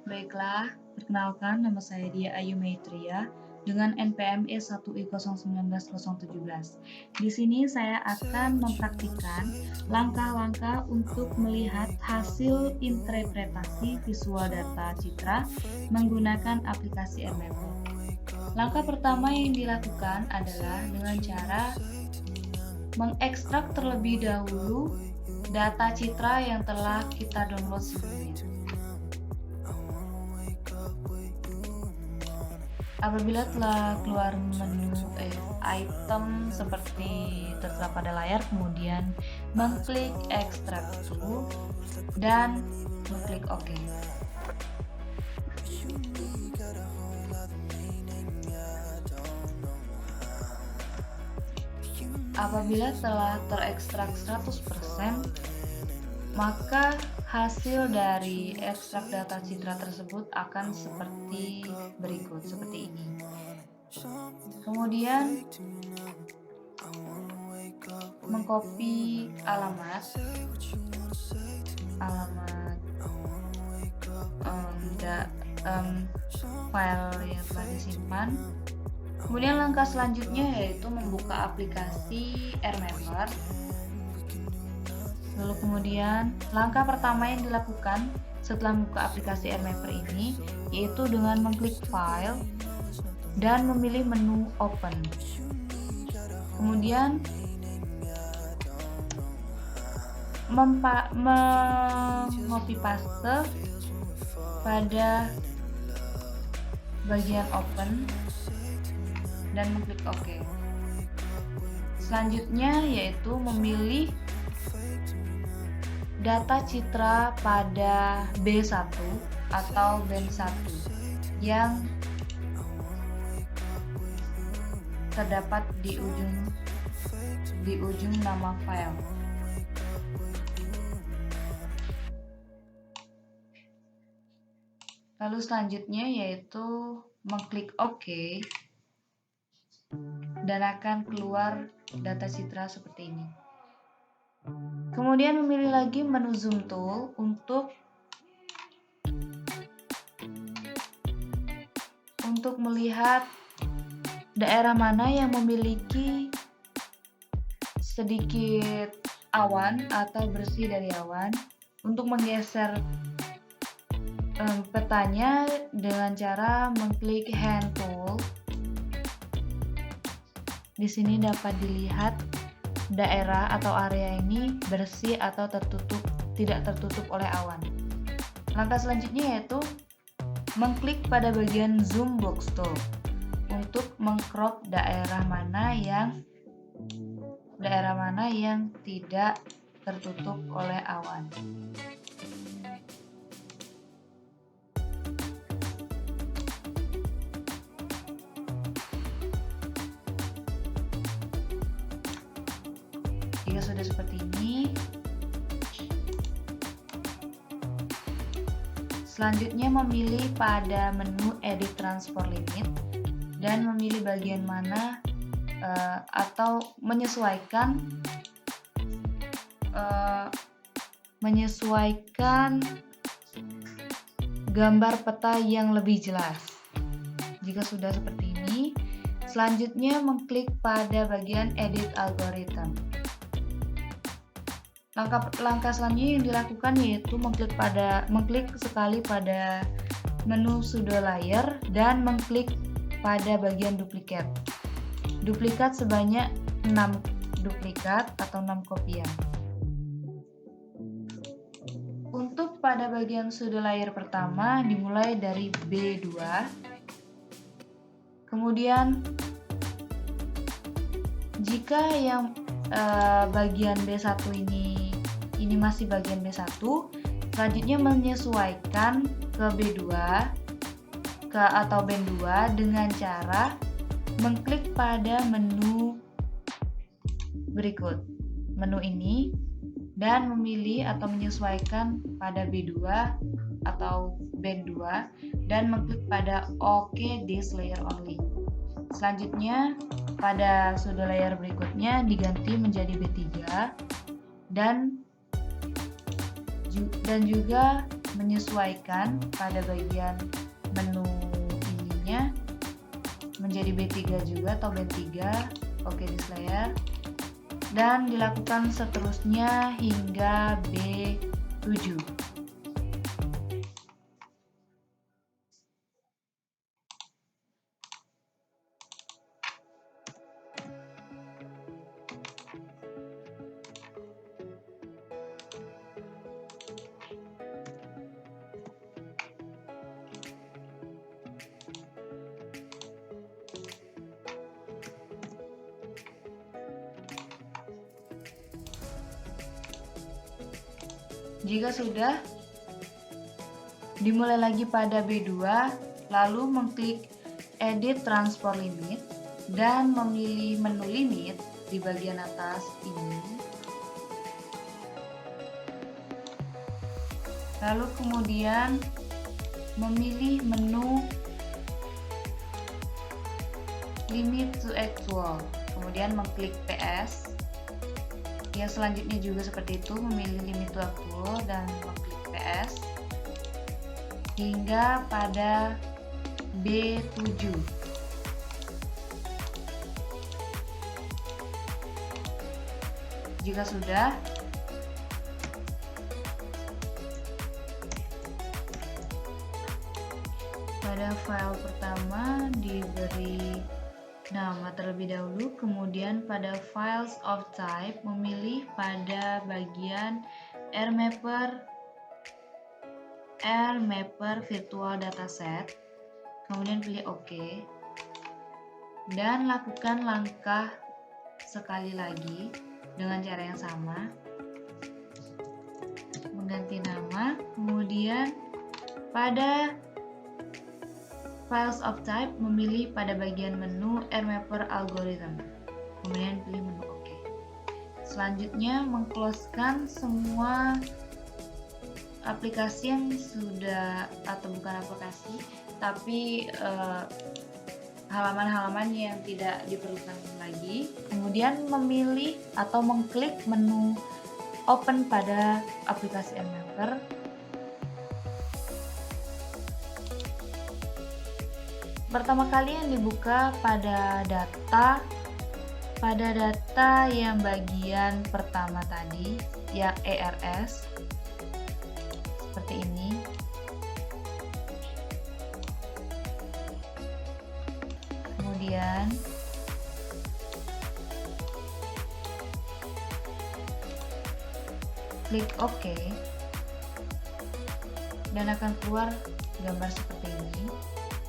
Baiklah, perkenalkan nama saya Dia Ayu Maitria dengan NPM E1I019-017. Di sini saya akan mempraktikkan langkah-langkah untuk melihat hasil interpretasi visual data citra menggunakan aplikasi AirMapper. Langkah pertama yang dilakukan adalah dengan cara mengekstrak terlebih dahulu data citra yang telah kita download sebelumnya. Apabila telah keluar menu item seperti tertera pada layar, kemudian mengklik Extract to dan mengklik OK. Apabila telah terekstrak 100%, maka hasil dari ekstrak data citra tersebut akan seperti berikut, seperti ini. Kemudian mengcopy alamat file yang telah disimpan. Kemudian langkah selanjutnya yaitu membuka aplikasi AirMapper. Lalu kemudian langkah pertama yang dilakukan setelah membuka aplikasi AirMapper ini yaitu dengan mengklik File dan memilih menu Open. Kemudian mengcopy paste pada bagian Open dan mengklik OK. Selanjutnya yaitu memilih data citra pada B1 atau band 1 yang terdapat di ujung nama file. Lalu selanjutnya yaitu mengklik OK dan akan keluar data citra seperti ini. Kemudian memilih lagi menu zoom tool untuk melihat daerah mana yang memiliki sedikit awan atau bersih dari awan. Untuk menggeser petanya dengan cara mengklik hand tool. Di sini dapat dilihat daerah atau area ini bersih atau tidak tertutup oleh awan. Langkah selanjutnya yaitu mengklik pada bagian zoom box tool untuk mengcrop daerah mana yang tidak tertutup oleh awan. Jika sudah seperti ini, selanjutnya memilih pada menu Edit Transfer Limit dan memilih bagian mana atau menyesuaikan gambar peta yang lebih jelas. Jika sudah seperti ini, selanjutnya mengklik pada bagian Edit Algorithm. Langkah selanjutnya yang dilakukan yaitu mengklik sekali pada menu pseudo layer dan mengklik pada bagian duplikat. Duplikat sebanyak 6 duplikat atau 6 kopian. Untuk pada bagian pseudo layer pertama dimulai dari B2. Kemudian jika yang bagian B1 ini masih bagian B1, selanjutnya menyesuaikan ke B2 atau band 2 dengan cara mengklik pada menu berikut, menu ini, dan memilih atau menyesuaikan pada B2 atau band 2 dan mengklik pada OK this layer only. Selanjutnya pada pseudo layer berikutnya diganti menjadi B3 dan juga menyesuaikan pada bagian menu ininya menjadi B3 juga atau B3. Oke, this layer, dan dilakukan seterusnya hingga B7. Jika sudah, dimulai lagi pada B2, lalu mengklik Edit Transport Limit dan memilih menu limit di bagian atas ini. Lalu kemudian memilih menu Limit to Actual, kemudian mengklik PS. Yang selanjutnya juga seperti itu, memilih limit to actual dan mengklik PS hingga pada B7. Jika sudah, pada file pertama diberi nama terlebih dahulu, kemudian pada files of type memilih pada bagian RMapper virtual dataset, kemudian pilih OK dan lakukan langkah sekali lagi dengan cara yang sama, mengganti nama, kemudian pada Files of Type memilih pada bagian menu RMapper Algorithm, kemudian pilih menu OK. Selanjutnya mengclosekan semua aplikasi yang sudah, atau bukan aplikasi, tapi halaman-halaman yang tidak diperlukan lagi. Kemudian memilih atau mengklik menu Open pada aplikasi RMapper. Pertama kali yang dibuka pada data yang bagian pertama tadi, yang ERS, seperti ini. Kemudian klik OK dan akan keluar gambar seperti ini.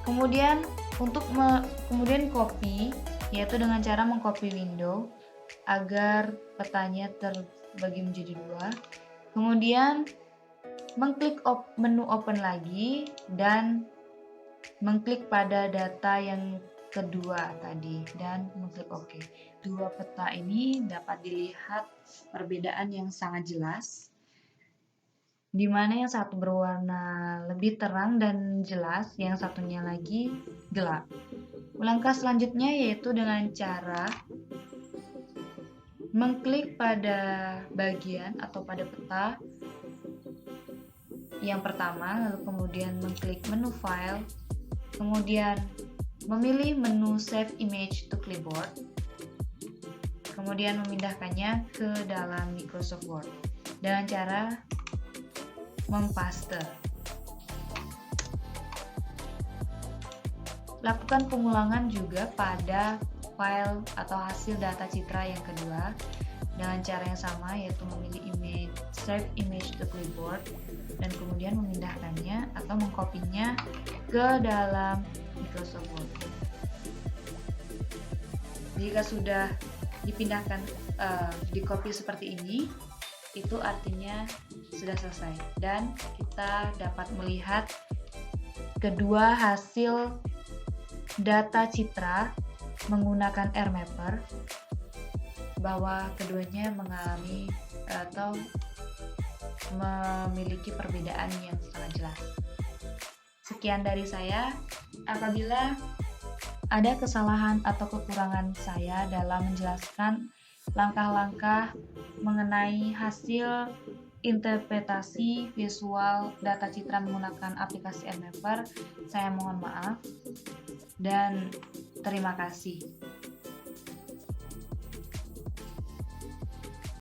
Kemudian kemudian copy, yaitu dengan cara mengcopy window agar petanya terbagi menjadi dua. Kemudian mengklik menu open lagi dan mengklik pada data yang kedua tadi dan mengklik OK. Dua peta ini dapat dilihat perbedaan yang sangat jelas, di mana yang satu berwarna lebih terang dan jelas, yang satunya lagi gelap. Langkah selanjutnya yaitu dengan cara mengklik pada bagian atau pada peta yang pertama, lalu kemudian mengklik menu file, kemudian memilih menu Save Image to Clipboard, kemudian memindahkannya ke dalam Microsoft Word dengan cara mempaste. Lakukan pengulangan juga pada file atau hasil data citra yang kedua dengan cara yang sama, yaitu memilih Save Image to Clipboard dan kemudian memindahkannya atau mengkopinya ke dalam Microsoft Word. Jika sudah dipindahkan, di-copy seperti ini, itu artinya sudah selesai dan kita dapat melihat kedua hasil data citra menggunakan RMapper, bahwa keduanya mengalami atau memiliki perbedaan yang sangat jelas. Sekian dari saya. Apabila ada kesalahan atau kekurangan saya dalam menjelaskan langkah-langkah mengenai hasil interpretasi visual data citra menggunakan aplikasi Mapper. Saya mohon maaf dan terima kasih.